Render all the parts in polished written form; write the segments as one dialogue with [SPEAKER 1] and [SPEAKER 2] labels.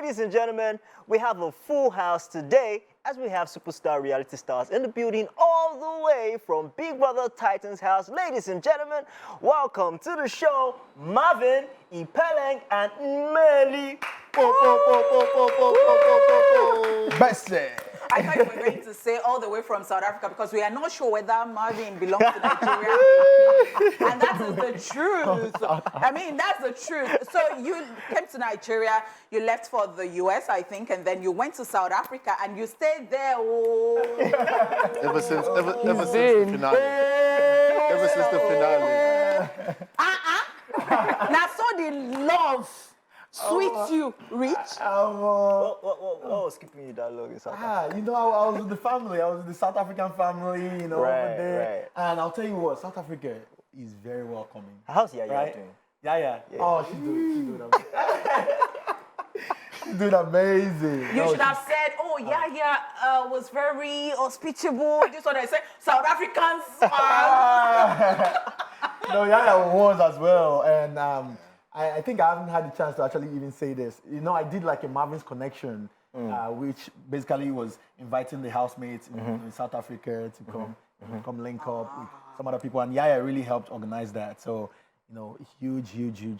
[SPEAKER 1] Ladies and gentlemen, we have a full house today as we have superstar reality stars in the building all the way from Big Brother Titan's house. Ladies and gentlemen, welcome to the show, Marvin, Ipeleng, and Mmeli.
[SPEAKER 2] I thought you were going to say all the way from South Africa because we are not sure whether Marvin belongs to Nigeria. And that is the truth. I mean, that's the truth. So you came to Nigeria, you left for the US, I think, and then you went to South Africa and you stayed there. Oh.
[SPEAKER 3] Ever since the finale. Ever since the finale.
[SPEAKER 2] Now, so the love sweet you, Rich.
[SPEAKER 1] What was keeping you that long in South Africa?
[SPEAKER 4] You know, I was with the family. I was with the South African family, you know, over there.
[SPEAKER 1] Right.
[SPEAKER 4] And I'll tell you what, South Africa is very welcoming.
[SPEAKER 1] How's Yaya doing?
[SPEAKER 4] Yeah. Oh, she's doing amazing. She's doing amazing.
[SPEAKER 2] You should have said, oh, Yaya was very hospitable. This one I said, South Africans.
[SPEAKER 4] No, Yaya was as well. And I think I haven't had the chance to actually even say this. You know, I did like a Marvin's Connection, which basically was inviting the housemates in South Africa to come link up with some other people. And Yaya really helped organize that. So, you know, huge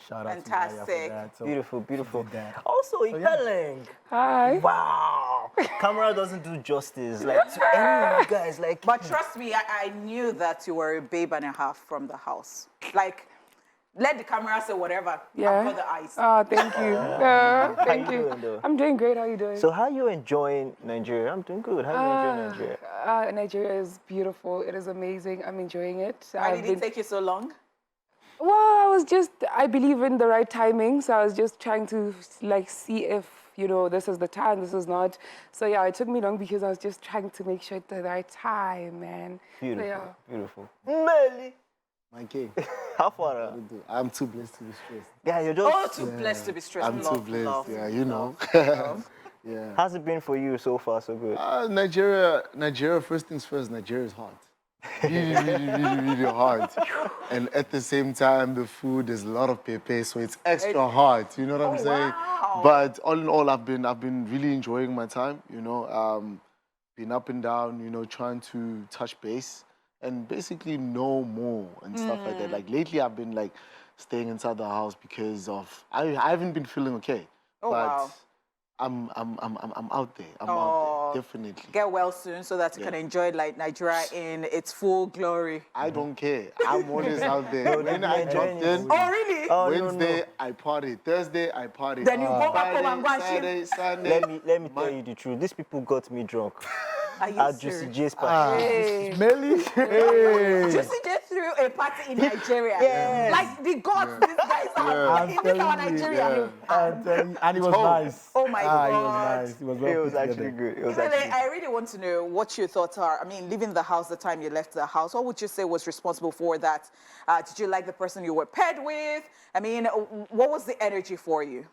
[SPEAKER 4] shout out to Yaya for that. So
[SPEAKER 1] Beautiful. Also, Ipeleng.
[SPEAKER 5] Hi.
[SPEAKER 1] Wow. Camera doesn't do justice. Like, to any of you guys, like...
[SPEAKER 2] But trust me, I knew that you were a babe and a half from the house. Like, let the camera say whatever.
[SPEAKER 5] Yeah.
[SPEAKER 2] For the eyes.
[SPEAKER 5] Oh, thank you. Thank
[SPEAKER 1] How you
[SPEAKER 5] you.
[SPEAKER 1] doing, though?
[SPEAKER 5] I'm doing great. How are you doing?
[SPEAKER 1] So how are you enjoying Nigeria? I'm doing good. How are you enjoying Nigeria?
[SPEAKER 5] Nigeria is beautiful. It is amazing. I'm enjoying it.
[SPEAKER 2] Why did it take you so long?
[SPEAKER 5] Well, I believe in the right timing. So I was just trying to like see if, you know, this is the time, this is not. So yeah, it took me long because I was just trying to make sure it's the right time, man.
[SPEAKER 1] Beautiful. Mmeli.
[SPEAKER 3] My king.
[SPEAKER 1] How far?
[SPEAKER 3] I'm too blessed to be stressed.
[SPEAKER 1] Yeah, you're just...
[SPEAKER 2] Oh, too blessed to be stressed.
[SPEAKER 3] I'm too blessed.
[SPEAKER 2] Love.
[SPEAKER 3] Yeah, you know. Yeah.
[SPEAKER 1] How's it been for you so far, so good?
[SPEAKER 3] Nigeria, first things first, Nigeria is hot. Really hard. And at the same time, the food, there's a lot of pepe, so it's extra hot. You know what I'm saying?
[SPEAKER 2] Wow.
[SPEAKER 3] But all in all, I've been really enjoying my time. You know, been up and down. You know, trying to touch base and basically know more and stuff like that. Like lately, I've been like staying inside the house because of I haven't been feeling okay.
[SPEAKER 2] Oh,
[SPEAKER 3] but
[SPEAKER 2] wow.
[SPEAKER 3] I'm out there. I'm out there, definitely.
[SPEAKER 2] Get well soon so that you can enjoy like Nigeria in its full glory.
[SPEAKER 3] I don't care. I'm always out there. When I dropped in,
[SPEAKER 2] Oh, really?
[SPEAKER 3] Wednesday I party. Thursday I party.
[SPEAKER 2] Then you go back home and go and
[SPEAKER 3] Saturday,
[SPEAKER 2] chill.
[SPEAKER 3] Sunday.
[SPEAKER 1] Let me tell you the truth. These people got me drunk.
[SPEAKER 2] Are you
[SPEAKER 1] At Juicy
[SPEAKER 2] serious?
[SPEAKER 1] J's party.
[SPEAKER 2] Hey.
[SPEAKER 4] Mmeli. Hey.
[SPEAKER 2] Juicy J threw a party in Nigeria.
[SPEAKER 1] Yes.
[SPEAKER 2] Like the gods, these guys are in this our Nigeria.
[SPEAKER 4] I'm telling you, and it was nice.
[SPEAKER 2] Oh my
[SPEAKER 4] It
[SPEAKER 2] God.
[SPEAKER 4] was nice. It was well
[SPEAKER 1] It was
[SPEAKER 4] put
[SPEAKER 1] actually
[SPEAKER 4] together.
[SPEAKER 1] good. It was
[SPEAKER 2] Ipeleng,
[SPEAKER 1] actually
[SPEAKER 2] I really want to know what your thoughts are. I mean, leaving the house, the time you left the house, what would you say was responsible for that? Did you like the person you were paired with? I mean, what was the energy for you?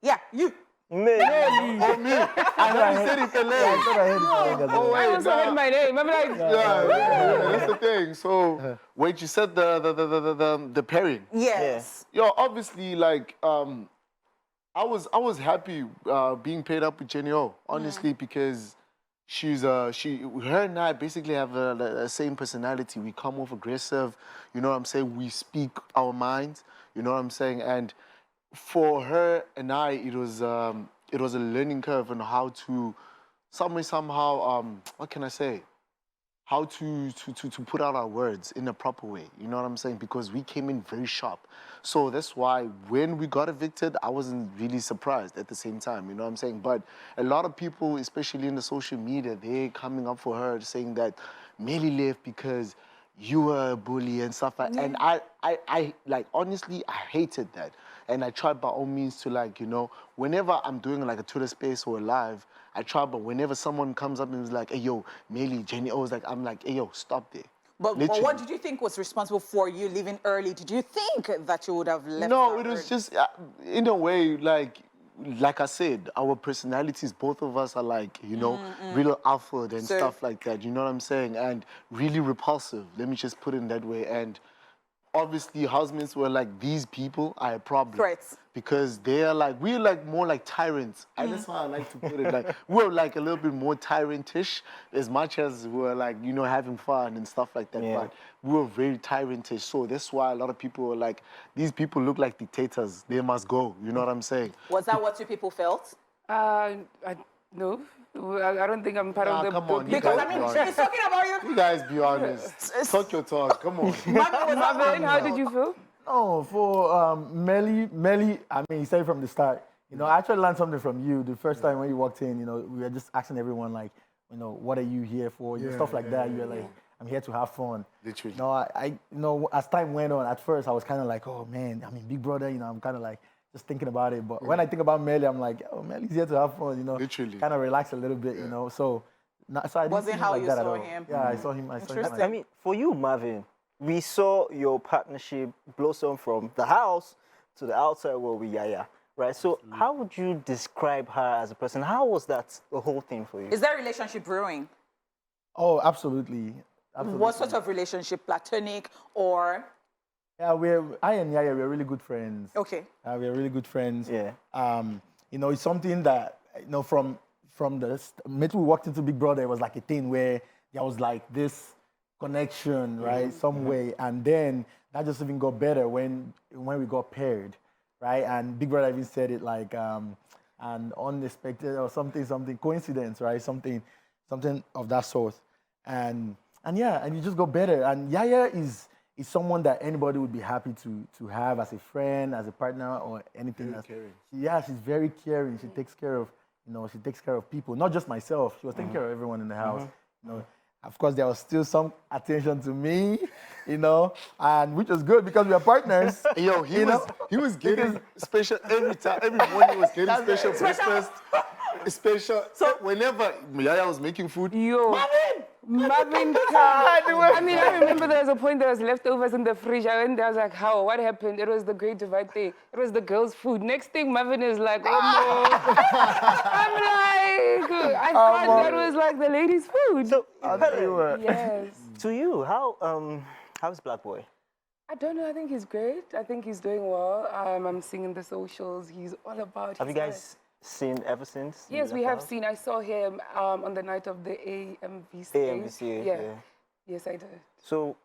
[SPEAKER 2] Yeah, you.
[SPEAKER 1] Mmeli.
[SPEAKER 3] Oh, me. I heard you said Ipeleng. Oh,
[SPEAKER 5] I
[SPEAKER 3] wait.
[SPEAKER 5] also heard my name. I'm like,
[SPEAKER 3] Yeah, that's the thing. So, wait, you said the pairing.
[SPEAKER 2] Yes.
[SPEAKER 3] Yo, obviously, like, I was happy being paired up with Jenny O, honestly, because her and I basically have the same personality. We come off aggressive, you know what I'm saying? We speak our minds, you know what I'm saying? And for her and I, it was a learning curve on how to somehow, what can I say? How to put out our words in a proper way, you know what I'm saying? Because we came in very sharp. So that's why when we got evicted, I wasn't really surprised at the same time, you know what I'm saying? But a lot of people, especially in the social media, they're coming up for her saying that Mmeli left because you were a bully and stuff like that. And I like, honestly, I hated that. And I tried by all means to, like, you know, whenever I'm doing like a Twitter space or a live, I try, but whenever someone comes up and is like, hey, yo, Mmeli, Jenny O, like, I'm like, hey, yo, stop there.
[SPEAKER 2] But what did you think was responsible for you leaving early? Did you think that you would have left?
[SPEAKER 3] No, it was just, in a way, like I said, our personalities, both of us are like, you know, real alpha and stuff like that, you know what I'm saying? And really repulsive, let me just put it in that way. And obviously housemates were like, these people are a problem.
[SPEAKER 2] Threats.
[SPEAKER 3] Because we're like more like tyrants. That's how I like to put it. Like, we're like a little bit more tyrantish, as much as we're like, having fun and stuff like that.
[SPEAKER 1] Yeah.
[SPEAKER 3] But we were very tyrantish. So that's why a lot of people were like, these people look like dictators. They must go. You know what I'm saying?
[SPEAKER 2] Was that what you people felt?
[SPEAKER 5] No, I don't think I'm part of the.
[SPEAKER 3] Come on, you
[SPEAKER 2] Because
[SPEAKER 3] guys
[SPEAKER 2] I mean,
[SPEAKER 3] be honest.
[SPEAKER 2] she's talking about you.
[SPEAKER 3] You guys be honest. Talk your talk. Come on.
[SPEAKER 5] Marvin, how did you feel?
[SPEAKER 4] Oh, for Mmeli, I mean, he said it from the start. I actually learned something from you the first time when you walked in. We were just asking everyone, like, what are you here for? Stuff like that. You were like, I'm here to have fun.
[SPEAKER 3] Literally.
[SPEAKER 4] As time went on, at first I was kind of like, oh man, I mean, Big Brother. I'm kind of like just thinking about it. But when I think about Mmeli, I'm like, oh, Mmeli's here to have fun.
[SPEAKER 3] Literally.
[SPEAKER 4] Kind of relax a little bit. So I didn't
[SPEAKER 2] Wasn't
[SPEAKER 4] see him
[SPEAKER 2] how
[SPEAKER 4] like
[SPEAKER 2] you
[SPEAKER 4] that at
[SPEAKER 2] saw
[SPEAKER 4] all.
[SPEAKER 2] him.
[SPEAKER 4] Yeah, I saw him.
[SPEAKER 2] Interesting.
[SPEAKER 1] I mean, for you, Marvin, we saw your partnership blossom from the house to the outside world with Yaya, right? So how would you describe her as a person? How was that the whole thing for you?
[SPEAKER 2] Is that relationship brewing?
[SPEAKER 4] Oh, absolutely. Absolutely.
[SPEAKER 2] What sort of relationship? Platonic or?
[SPEAKER 4] Yeah, I and Yaya, we're really good friends.
[SPEAKER 2] Okay.
[SPEAKER 4] We're really good friends.
[SPEAKER 1] Yeah.
[SPEAKER 4] It's something that, from the minute we walked into Big Brother, it was like a thing where there was like this connection, right, some way. And then that just even got better when we got paired, right? And Big Brother even said it like an unexpected or something, coincidence, right? Something of that sort. And you just got better. And Yaya is someone that anybody would be happy to have as a friend, as a partner, or anything else.
[SPEAKER 3] Caring.
[SPEAKER 4] She's very caring. She takes care of, she takes care of people, not just myself. She was taking care of everyone in the house. Of course, there was still some attention to me, and which was good because we are partners.
[SPEAKER 3] Yo, he was getting special every time. Every morning he was getting special breakfast. Special. So whenever Yaya was making food,
[SPEAKER 5] Marvin I mean, I remember there was a point there was leftovers in the fridge. I went there, I was like, how? What happened? It was the great divide thing. It was the girls' food. Next thing, Marvin is like, oh no. I'm like, I thought that was like the ladies' food.
[SPEAKER 1] So,
[SPEAKER 5] yes.
[SPEAKER 1] to you, how's Blagboi?
[SPEAKER 5] I don't know. I think he's great. I think he's doing well. I'm seeing in the socials. He's all about.
[SPEAKER 1] Have you guys seen ever since?
[SPEAKER 5] Yes, we have seen. I saw him on the night of the AMVC.
[SPEAKER 1] AMVC, yeah.
[SPEAKER 5] Yes, I did.
[SPEAKER 1] So,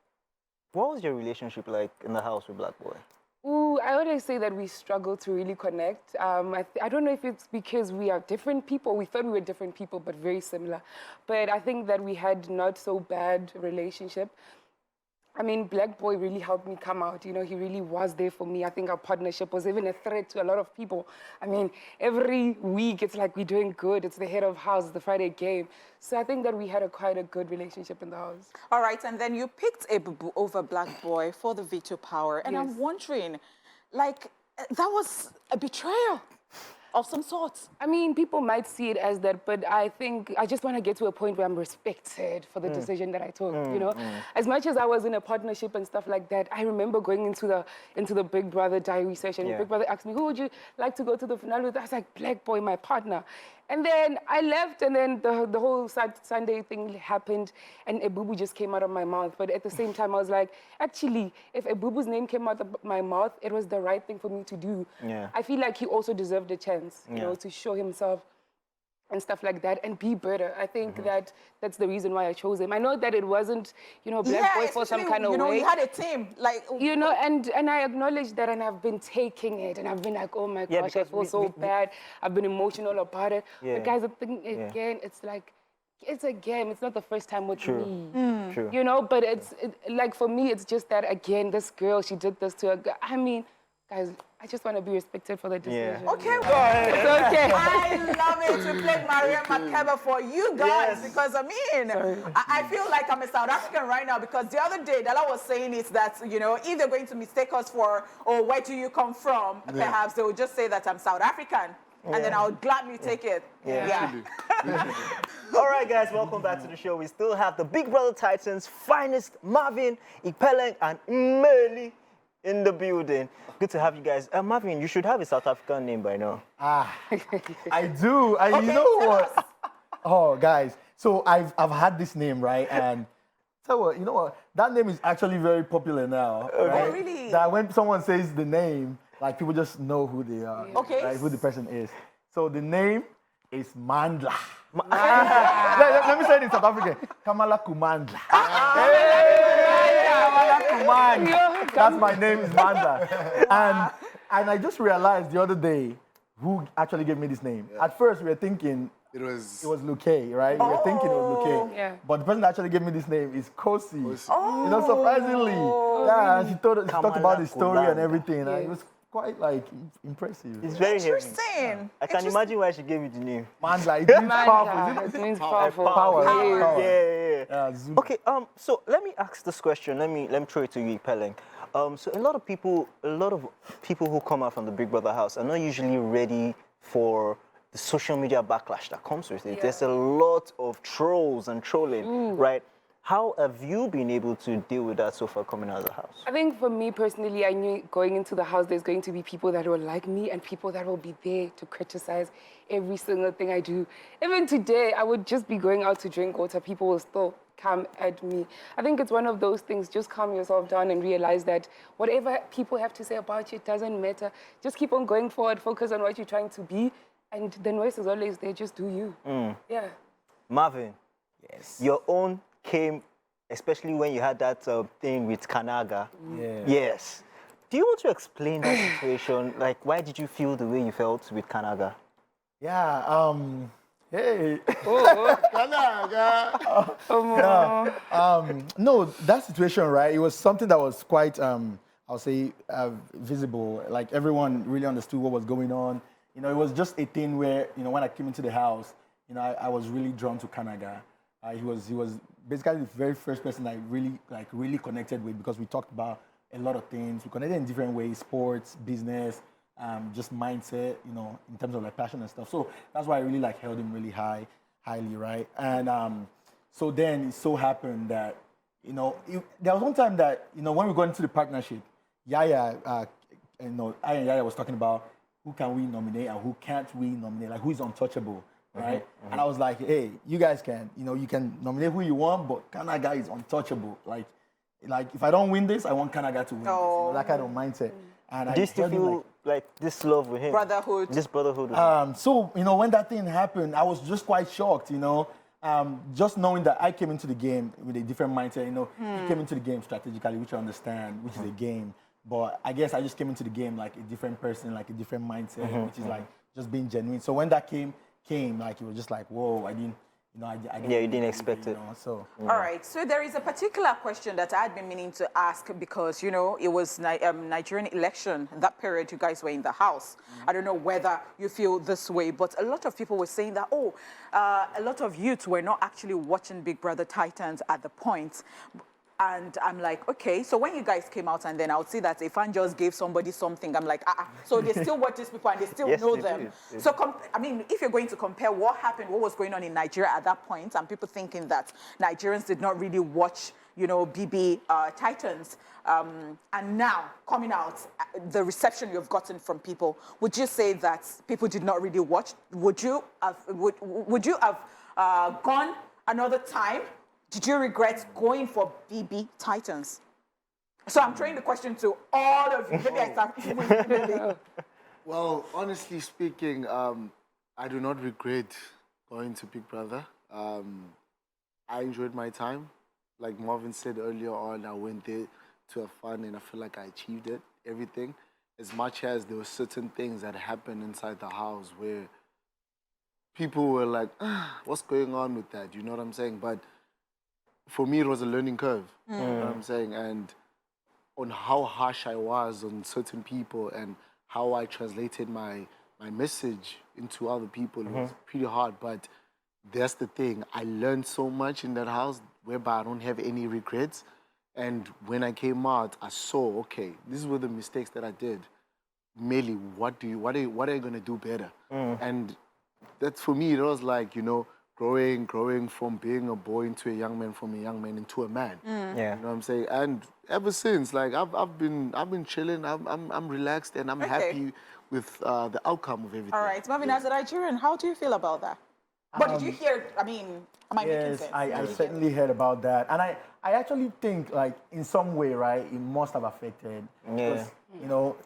[SPEAKER 1] what was your relationship like in the house with Blagboi?
[SPEAKER 5] Ooh, I always say that we struggle to really connect. I don't know if it's because we are different people. We thought we were different people, but very similar. But I think that we had not so bad relationship. I mean, Blagboi really helped me come out. He really was there for me. I think our partnership was even a threat to a lot of people. I mean, every week it's like we're doing good. It's the head of house, the Friday game. So I think that we had quite a good relationship in the house.
[SPEAKER 2] All right, and then you picked Ebubu over Blagboi for the veto power. And
[SPEAKER 5] Yes.
[SPEAKER 2] I'm wondering, like, that was a betrayal of some sort.
[SPEAKER 5] I mean, people might see it as that, but I think I just want to get to a point where I'm respected for the decision that I took, As much as I was in a partnership and stuff like that, I remember going into the Big Brother diary session.
[SPEAKER 1] Yeah.
[SPEAKER 5] Big Brother asked me, who would you like to go to the finale with? I was like, Blagboi, my partner. And then I left, and then the whole Sunday thing happened, and Ebubu just came out of my mouth. But at the same time, I was like, actually, if Ebubu's name came out of my mouth, it was the right thing for me to do.
[SPEAKER 1] Yeah.
[SPEAKER 5] I feel like he also deserved a chance,
[SPEAKER 1] Yeah.
[SPEAKER 5] to show himself and stuff like that and be better. I think that's the reason why I chose him. I know that it wasn't, Blagboi for some kind of way.
[SPEAKER 2] You had a team, like...
[SPEAKER 5] And I acknowledge that, and I've been taking it, and I've been like, oh my gosh, I
[SPEAKER 1] because
[SPEAKER 5] feel so bad. I've been emotional about it.
[SPEAKER 1] Yeah.
[SPEAKER 5] But guys, the thing again, it's like, it's a game. It's not the first time with me.
[SPEAKER 1] True.
[SPEAKER 5] But like for me, it's just that, again, this girl, she did this to a guy. I mean, guys, I just want to be respected for the decision.
[SPEAKER 2] Okay,
[SPEAKER 5] It's okay.
[SPEAKER 2] I love it to play Maria Makeba for you guys because I feel like I'm a South African right now because the other day Dala was saying is that, if they're going to mistake us for, where do you come from, perhaps they will just say that I'm South African. And then I'll gladly take it.
[SPEAKER 1] All right, guys, welcome back to the show. We still have the Big Brother Titans' finest, Marvin, Ipeleng, and Mmeli in the building. Good to have you guys. Marvin, you should have a South African name by now.
[SPEAKER 4] I do. You know what? Oh, guys. So I've had this name, right? And So you know what? That name is actually very popular now. Right?
[SPEAKER 2] Oh, really?
[SPEAKER 4] That when someone says the name, like people just know who they are.
[SPEAKER 2] Okay.
[SPEAKER 4] Right? Who the person is. So the name is Mandla. Let me say it in South African. Kamala Kumandla. Kamala Kumandla. That's my name is Mandla. And I just realized the other day who actually gave me this name. At first we were thinking
[SPEAKER 3] It was.
[SPEAKER 4] it was Luke, right? We were thinking it was Luke.
[SPEAKER 5] Yeah.
[SPEAKER 4] But the person that actually gave me this name is Kosi.
[SPEAKER 3] Oh.
[SPEAKER 4] You know, surprisingly. Yeah, and she talked about the story and
[SPEAKER 1] Kamala
[SPEAKER 4] everything. And it
[SPEAKER 5] Yes.
[SPEAKER 4] was quite like impressive.
[SPEAKER 1] It's very heavy.
[SPEAKER 2] Interesting.
[SPEAKER 1] I can imagine why she gave you the name.
[SPEAKER 4] Mandla, it means powerful.
[SPEAKER 5] Mandla,
[SPEAKER 4] Isn't
[SPEAKER 5] it
[SPEAKER 4] it?
[SPEAKER 5] means powerful.
[SPEAKER 4] Power.
[SPEAKER 1] Yeah, yeah, yeah.
[SPEAKER 4] Yeah, Zulu.
[SPEAKER 1] Okay, so let me ask this question. Let me throw it to you, Ipeleng. So a lot of people who come out from the Big Brother house are not usually ready for the social media backlash that comes with it.
[SPEAKER 5] Yeah.
[SPEAKER 1] There's a lot of trolls and trolling, right? How have you been able to deal with that so far coming out of the house?
[SPEAKER 5] I think for me personally, I knew going into the house, there's going to be people that will like me and people that will be there to criticize every single thing I do. Even today, I would just be going out to drink water. People will still come at me. I think it's one of those things, just calm yourself down and realize that whatever people have to say about you, it doesn't matter. Just keep on going forward, focus on what you're trying to be, and the noise is always there, just do you. Yeah.
[SPEAKER 1] Marvin,
[SPEAKER 4] Yes.
[SPEAKER 1] your own came, especially when you had that thing with Kanaga.
[SPEAKER 4] Yeah.
[SPEAKER 1] Yes. Do you want to explain that situation? Like, why did you feel the way you felt with Kanaga?
[SPEAKER 4] Yeah, hey. No, that situation, right? It was something that was quite, I'll say, visible. Like everyone really understood what was going on. You know, it was just a thing where, you know, when I came into the house, you know, I was really drawn to Kanaga. He was basically the very first person I really connected with because we talked about a lot of things. We connected in different ways: sports, business, just mindset. You know, in terms of like passion and stuff. So that's why I really like held him really highly, right? And so then it so happened that there was one time that when we got into the partnership, Yaya, I and Yaya was talking about who can we nominate and who can't we nominate, like who is untouchable. Right? And I was like, hey, you guys can, you can nominate who you want, but Kanaga is untouchable. Like if I don't win this, I want Kanaga to win this. That kind of mindset. And
[SPEAKER 1] Do you still feel like this love with him?
[SPEAKER 2] Brotherhood.
[SPEAKER 1] This brotherhood with him?
[SPEAKER 4] So, when that thing happened, I was just quite shocked, just knowing that I came into the game with a different mindset, He came into the game strategically, which I understand, which is a game. But I guess I just came into the game like a different person, like a different mindset, which is like just being genuine. So when that came, like it was just like, whoa, I didn't,
[SPEAKER 1] Yeah, you didn't expect it.
[SPEAKER 4] So
[SPEAKER 2] All right, so there is a particular question that I had been meaning to ask because, it was Nigerian election, that period you guys were in the house. I don't know whether you feel this way, but a lot of people were saying that, a lot of youths were not actually watching Big Brother Titans at the point. And I'm like, okay, so when you guys came out and then I would see that a fan just gave somebody something, I'm like, so they still watch these people and they still
[SPEAKER 1] Yes,
[SPEAKER 2] know
[SPEAKER 1] they
[SPEAKER 2] them.
[SPEAKER 1] do.
[SPEAKER 2] So, if you're going to compare what happened, what was going on in Nigeria at that point, and people thinking that Nigerians did not really watch, BB Titans, and now coming out, the reception you've gotten from people, would you say that people did not really watch? Would you have gone another time? Did you regret going for BB Titans? So I'm throwing the question to all of you. Maybe I start with Mmeli.
[SPEAKER 3] Well, honestly speaking, I do not regret going to Big Brother. I enjoyed my time. Like Marvin said earlier on, I went there to have fun and I feel like I achieved it, everything. As much as there were certain things that happened inside the house where people were like, what's going on with that? You know what I'm saying? But for me, it was a learning curve, you know what I'm saying? And on how harsh I was on certain people and how I translated my message into other people, it was pretty hard. But that's the thing. I learned so much in that house whereby I don't have any regrets. And when I came out, I saw, okay, these were the mistakes that I did. Mmeli, what are you going to do better? And that for me, it was like, growing from being a boy into a young man, from a young man into a man.
[SPEAKER 1] Yeah.
[SPEAKER 3] You know what I'm saying? And ever since, like I've been chilling. I'm relaxed and I'm happy with the outcome of everything.
[SPEAKER 2] All right, Marvin, as a Nigerian, how do you feel about that? But did you hear? I mean, am I making
[SPEAKER 4] Yes,
[SPEAKER 2] sense?
[SPEAKER 4] I certainly heard about that, and I actually think like in some way, right, it must have affected because you know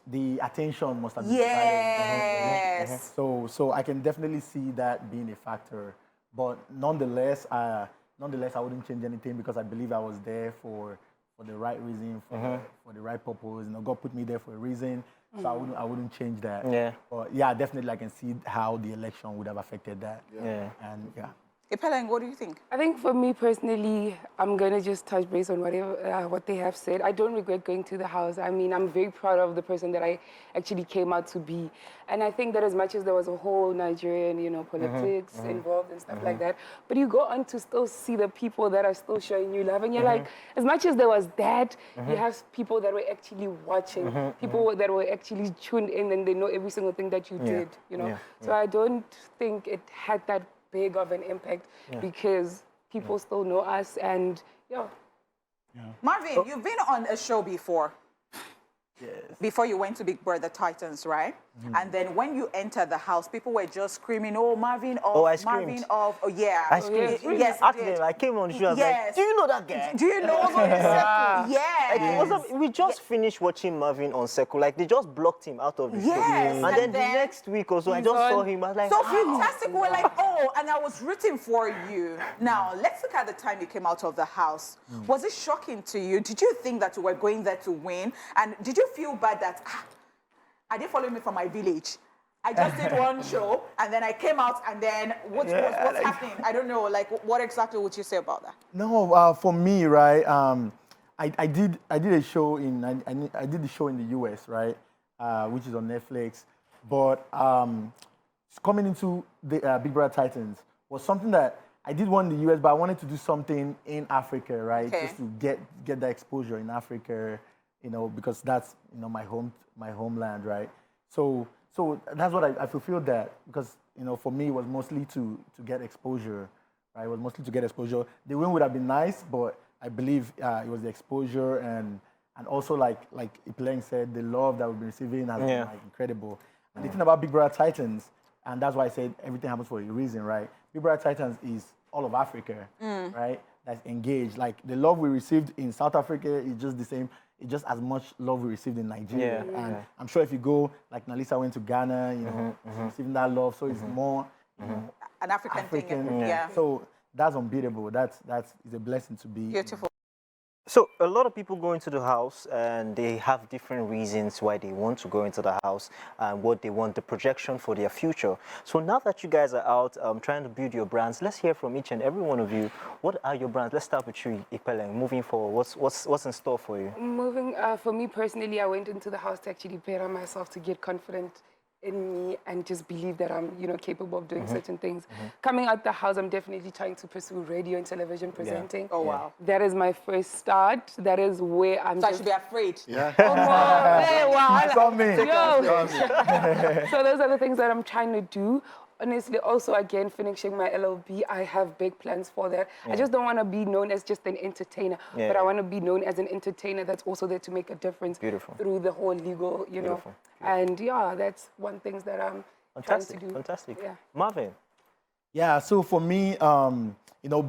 [SPEAKER 4] the attention must have been divided.
[SPEAKER 2] Yes.
[SPEAKER 4] So I can definitely see that being a factor, but nonetheless, I wouldn't change anything because I believe I was there for the right reason, for the right purpose. You know, God put me there for a reason, so I wouldn't change that.
[SPEAKER 1] Yeah.
[SPEAKER 4] But yeah, definitely I can see how the election would have affected that.
[SPEAKER 1] Yeah.
[SPEAKER 4] And yeah.
[SPEAKER 2] Ipeleng, what do you think?
[SPEAKER 5] I think for me personally, I'm gonna just touch base on what they have said. I don't regret going to the house. I mean, I'm very proud of the person that I actually came out to be, and I think that as much as there was a whole Nigerian, politics involved and stuff like that, but you go on to still see the people that are still showing you love, and you're like, as much as there was that, you have people that were actually watching, people that were actually tuned in, and they know every single thing that you did. So I don't think it had that big of an impact because people still know us and
[SPEAKER 2] Marvin, you've been on a show before.
[SPEAKER 4] Yes.
[SPEAKER 2] Before you went to Big Brother Titans, right? And then when you entered the house, people were just screaming, "Oh, Marvin off!
[SPEAKER 1] Oh, I screamed.
[SPEAKER 2] Marvin off!" Oh, yeah.
[SPEAKER 1] I screamed.
[SPEAKER 2] Yes, you
[SPEAKER 1] Actually,
[SPEAKER 2] did.
[SPEAKER 1] I came on the show. I was
[SPEAKER 2] Yes.
[SPEAKER 1] like, "Do you know that guy?"
[SPEAKER 2] Do you know who is Sekou? Yes.
[SPEAKER 1] It was we just finished watching Marvin on Sekou. Like they just blocked him out of the show.
[SPEAKER 2] Yes,
[SPEAKER 1] And then the
[SPEAKER 2] then
[SPEAKER 1] next week or so, I
[SPEAKER 5] he's
[SPEAKER 1] just
[SPEAKER 5] on.
[SPEAKER 1] saw him. I was like,
[SPEAKER 2] So
[SPEAKER 1] "Wow."
[SPEAKER 2] fantastic. We're like, oh, and I was rooting for you. Now, let's look at the time you came out of the house. Was it shocking to you? Did you think that you were going there to win? And did you feel bad that, are they following me from my village? I just did one show, and then I came out, and then what's happening? I don't know. Like, what exactly would you say about that?
[SPEAKER 4] No, for me, right? I did a show I did the show in the US, right? Which is on Netflix. But coming into the Big Brother Titans was something that I did one in the US, but I wanted to do something in Africa, right?
[SPEAKER 2] Okay.
[SPEAKER 4] Just to get that exposure in Africa, because that's my homeland, right? So that's what I fulfilled that because for me it was mostly to get exposure, right? It was mostly to get exposure. The win would have been nice, but I believe it was the exposure and also like Ipeleng said, the love that we've been receiving has been like incredible. And the thing about Big Brother Titans, and that's why I said everything happens for a reason, right? Big Brother Titans is all of Africa, right? That's engaged. Like the love we received in South Africa is just the same. It's just as much love we received in Nigeria. And I'm sure if you go, like Nalisa went to Ghana, receiving that love. So it's more
[SPEAKER 2] An African thing.
[SPEAKER 4] African.
[SPEAKER 2] Yeah.
[SPEAKER 4] So that's unbeatable. That's a blessing to be.
[SPEAKER 2] Beautiful.
[SPEAKER 1] So a lot of people go into the house and they have different reasons why they want to go into the house and what they want, the projection for their future. So now that you guys are out trying to build your brands, let's hear from each and every one of you. What are your brands? Let's start with you, Ipeleng. Moving forward, what's in store for you?
[SPEAKER 5] moving for me personally, I went into the house to actually better myself, to get confident in me and just believe that I'm capable of doing certain things. Coming out the house, I'm definitely trying to pursue radio and television presenting.
[SPEAKER 2] Oh, wow.
[SPEAKER 5] That is my first start. That is where I'm
[SPEAKER 2] So I
[SPEAKER 5] just
[SPEAKER 2] should be afraid.
[SPEAKER 3] Yeah.
[SPEAKER 5] Hey, wow.
[SPEAKER 4] It's on me.
[SPEAKER 5] Yo. So those are the things that I'm trying to do. Honestly, also, again, finishing my LLB, I have big plans for that. I just don't want to be known as just an entertainer, but I want to be known as an entertainer that's also there to make a difference through the whole legal,
[SPEAKER 1] Beautiful.
[SPEAKER 5] And yeah, that's one thing that I'm trying to do.
[SPEAKER 1] Fantastic.
[SPEAKER 5] Yeah.
[SPEAKER 1] Marvin.
[SPEAKER 4] Yeah, so for me,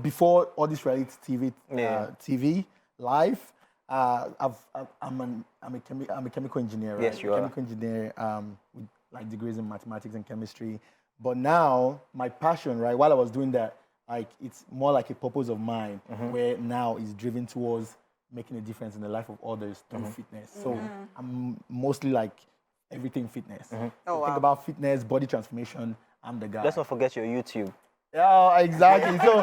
[SPEAKER 4] before all this reality TV live, I'm a chemical engineer. Right?
[SPEAKER 1] Yes, you are.
[SPEAKER 4] Chemical engineer with like degrees in mathematics and chemistry. But now my passion, right? While I was doing that, like it's more like a purpose of mine, where now is driven towards making a difference in the life of others through fitness. So I'm mostly like everything fitness. So think about fitness, body transformation. I'm the guy.
[SPEAKER 1] Let's not forget your YouTube.
[SPEAKER 4] Yeah, exactly. So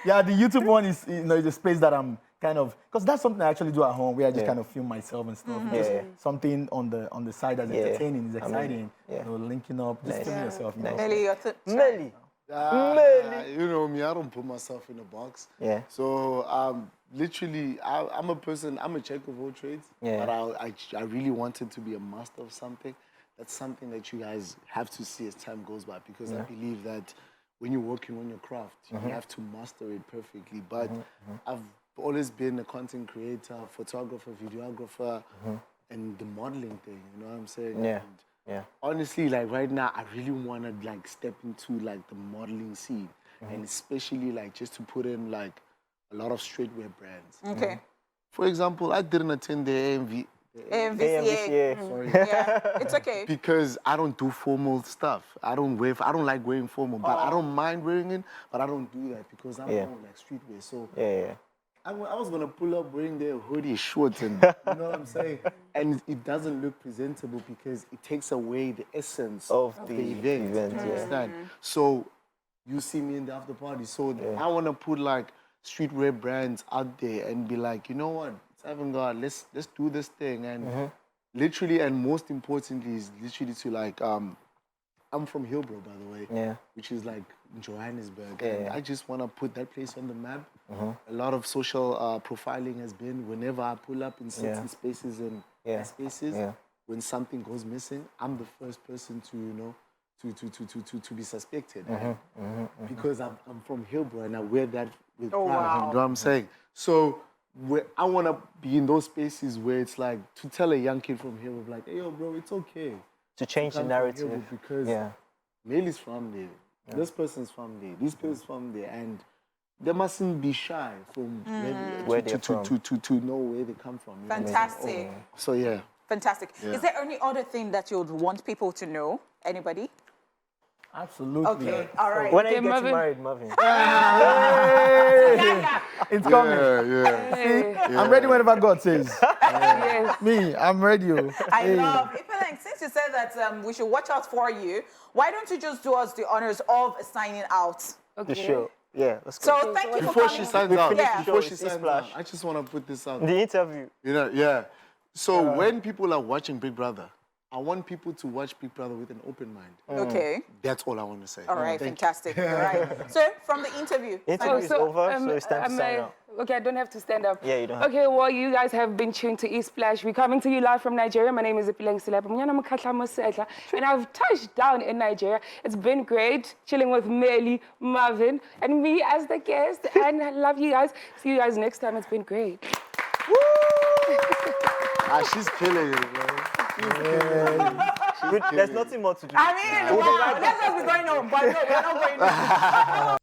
[SPEAKER 4] the YouTube one is is a space that I'm kind of, because that's something I actually do at home where I just kind of film myself and stuff. Just something on the side that's entertaining, is exciting. Linking up, just filming yourself.
[SPEAKER 2] Mmeli, your
[SPEAKER 1] Mmeli.
[SPEAKER 3] You know me, I don't put myself in a box.
[SPEAKER 1] Yeah.
[SPEAKER 3] So literally, I'm a person, I'm a jack of all trades, but I really wanted to be a master of something. That's something that you guys have to see as time goes by, because I believe that when you're working on your craft, you have to master it perfectly. But I've always been a content creator, photographer, videographer, and the modeling thing, you know what I'm saying?
[SPEAKER 1] Yeah.
[SPEAKER 3] And
[SPEAKER 1] Yeah.
[SPEAKER 3] honestly, like right now, I really want to like step into like the modeling scene, and especially like just to put in like a lot of streetwear brands.
[SPEAKER 2] Okay.
[SPEAKER 3] For example, I didn't attend the AMV.
[SPEAKER 2] AMVCA.
[SPEAKER 3] Sorry.
[SPEAKER 2] Yeah, it's okay.
[SPEAKER 3] Because I don't do formal stuff. I don't like wearing formal, but I don't mind wearing it, but I don't do that because I'm more like streetwear. So I was gonna pull up wearing their hoodie, shorts, and you know what I'm saying? And it doesn't look presentable because it takes away the essence
[SPEAKER 1] Of
[SPEAKER 3] the
[SPEAKER 1] the
[SPEAKER 3] event.
[SPEAKER 1] event,
[SPEAKER 3] You
[SPEAKER 1] yeah.
[SPEAKER 3] understand? So you see me in the after party. So I wanna put like streetwear brands out there and be like, you know what? It's avant-garde. Let's do this thing and literally, and most importantly is literally to like I'm from Hillbrow, by the way, which is like in Johannesburg. And I just want to put that place on the map. A lot of social profiling has been whenever I pull up in certain spaces and spaces, when something goes missing, I'm the first person to, you know, to be suspected. Because I'm from Hillbrow and I wear that with pride.
[SPEAKER 2] Wow.
[SPEAKER 3] You know what I'm saying? So I want to be in those spaces where it's like to tell a young kid from Hillbrow, like, hey, yo, bro, it's okay.
[SPEAKER 1] To change the
[SPEAKER 3] Come from
[SPEAKER 1] narrative.
[SPEAKER 3] Hillbrow because Mmeli's from there. This person's from there. This person's from there. And they mustn't be shy from
[SPEAKER 1] Where they're from.
[SPEAKER 3] to know where they come from. You know?
[SPEAKER 2] Fantastic.
[SPEAKER 3] So, yeah.
[SPEAKER 2] Fantastic. Is there any other thing that you'd want people to know? Anybody?
[SPEAKER 4] Absolutely.
[SPEAKER 2] Okay, all right.
[SPEAKER 1] When are you
[SPEAKER 5] Okay,
[SPEAKER 1] getting
[SPEAKER 5] Marvin.
[SPEAKER 1] married, Marvin?
[SPEAKER 4] It's coming.
[SPEAKER 3] Yeah.
[SPEAKER 4] I'm ready whenever God says.
[SPEAKER 5] Yes.
[SPEAKER 4] Me, I'm ready. Oh.
[SPEAKER 2] I
[SPEAKER 4] Hey.
[SPEAKER 2] love Ipeleng, since you said that we should watch out for you, why don't you just do us the honors of signing out?
[SPEAKER 5] Okay.
[SPEAKER 1] The show. Yeah, let's go.
[SPEAKER 2] So thank you for
[SPEAKER 3] Before
[SPEAKER 2] coming.
[SPEAKER 3] she signs out,
[SPEAKER 2] Yeah.
[SPEAKER 3] before she
[SPEAKER 1] It's
[SPEAKER 3] signs
[SPEAKER 1] Splash.
[SPEAKER 3] out, I just want to put this out.
[SPEAKER 1] The interview.
[SPEAKER 3] You know, yeah. So when people are watching Big Brother, I want people to watch Big Brother with an open mind.
[SPEAKER 2] Okay.
[SPEAKER 3] That's all I want to say.
[SPEAKER 2] All right,
[SPEAKER 3] Thank you.
[SPEAKER 2] fantastic. All right. So from the interview.
[SPEAKER 1] Interview is over, so it's time to sign out.
[SPEAKER 5] Okay, I don't have to stand up.
[SPEAKER 1] Yeah, you don't have
[SPEAKER 5] Okay, well, you guys have been tuned to Splash. We're coming to you live from Nigeria. My name is Ipeleng and I've touched down in Nigeria. It's been great chilling with Mmeli, Marvin, and me as the guest. And I love you guys. See you guys next time. It's been great.
[SPEAKER 3] She's killing it, man.
[SPEAKER 1] There's nothing more to do.
[SPEAKER 2] I mean, wow, let's just be going on, but no, we're not going on.